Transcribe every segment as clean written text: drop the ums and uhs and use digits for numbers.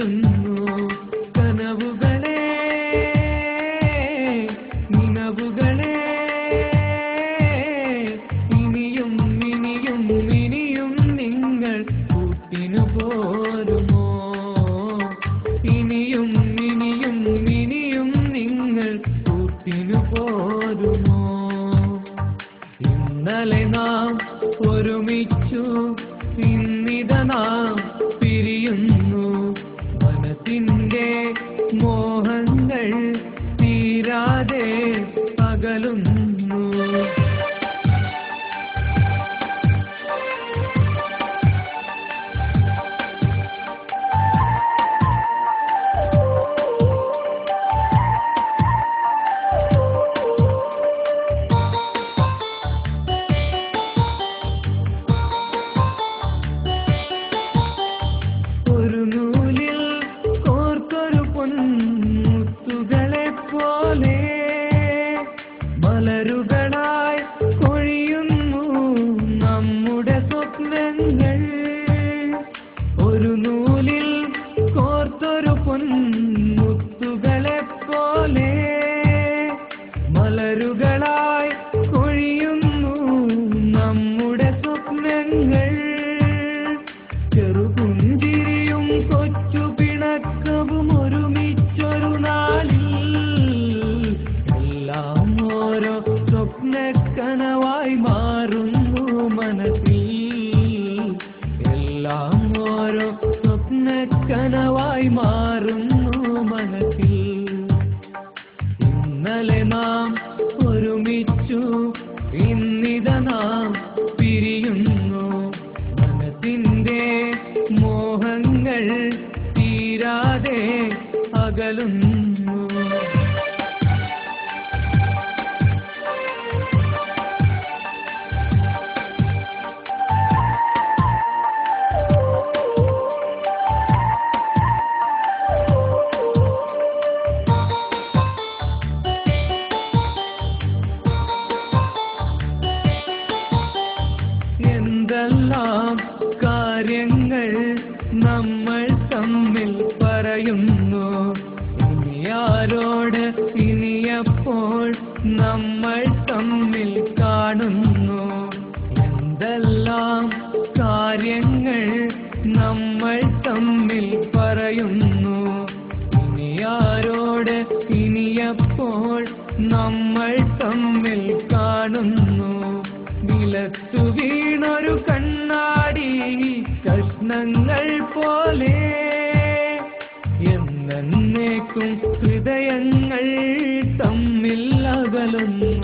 അകലുന്നു കനവുകളെ നിനവുകളെ ഇനിയും ഇനിയും ഇനിയും നിങ്ങൾ കൂട്ടിനു പോരുമോ ഇനിയും ഇനിയും ഇനിയും നിങ്ങൾ കൂട്ടിനു പോരുമോ ഇന്നലെ നാം ഒരുമിച്ചു ഇന്നിത നാം പിരിയുന്നു മനസ്സിന്റെ മോഹങ്ങൾ തീരാതെ അകലുന്നു മലരുകളായി കൊഴിയുന്നു നമ്മുടെ സ്വപ്നങ്ങൾ ഒരു നൂലിൽ കോർത്തൊരു പൊൻമുത്തുകളെ പോലെ മലരുകളായി കൊഴിയുന്നു നമ്മുടെ സ്വപ്നങ്ങൾ ചെറുപുഞ്ചിരിയും കൊച്ചു പിണക്കവും ഒരുമിച്ചൊരു നാളിൽ എല്ലാം ഓരോ സ്വപ്നക്കനവായി മാറുന്നു മനസ്സിൽ എല്ലാം ഓരോ സ്വപ്നക്കനവായി മാറുന്നു മനസ്സിൽ ഇന്നലെ നാം ഒരുമിച്ചു ഇന്നിത നാം പിരിയുന്നു മനസ്സിന്റെ മോഹങ്ങൾ തീരാതെ അകലുന്നു എന്തെല്ലാം കാര്യങ്ങൾ നമ്മൾ തമ്മിൽ പറയുന്നു ഇനിയാരോട് ഇനിയപ്പോൾ നമ്മൾ തമ്മിൽ കാണുന്നു എന്തെല്ലാം കാര്യങ്ങൾ നമ്മൾ തമ്മിൽ പറയുന്നു ഇനിയാരോട് ഇനിയപ്പോൾ നമ്മൾ തമ്മിൽ കാണുന്നു നിലത്തു വീണൊരു കണ്ണാടി കഷ്ണങ്ങൾ പോലെ എന്നേക്കും ഹൃദയങ്ങൾ തമ്മിൽ അകലുന്നു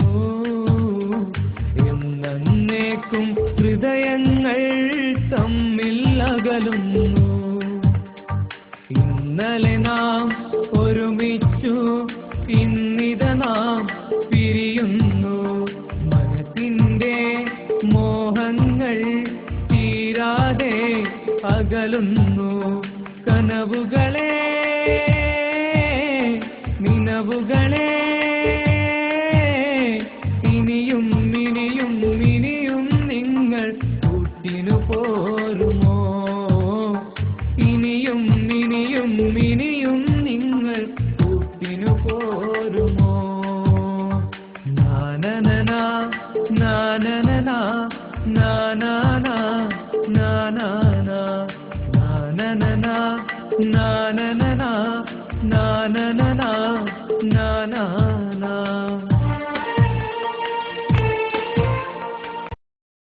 എന്നേക്കും ഹൃദയങ്ങൾ തമ്മിൽ അകലുന്നു ഇന്നലെ നാം ഒരുമിച്ചു ഇന്നിത നാം പിരിയുന്നു മനസ്സിന്റെ മോഹങ്ങൾ തീരാതെ അകലുന്നു കനവുകളെ നിനവുകളെ ഇനിയും ഇനിയും ഇനിയും നിങ്ങൾ കൂട്ടിനു പോരുമോ ഇനിയും ഇനിയും ഇനിയും നിങ്ങൾ കൂട്ടിനു പോരുമോ നാനനന നാനനന നാനാ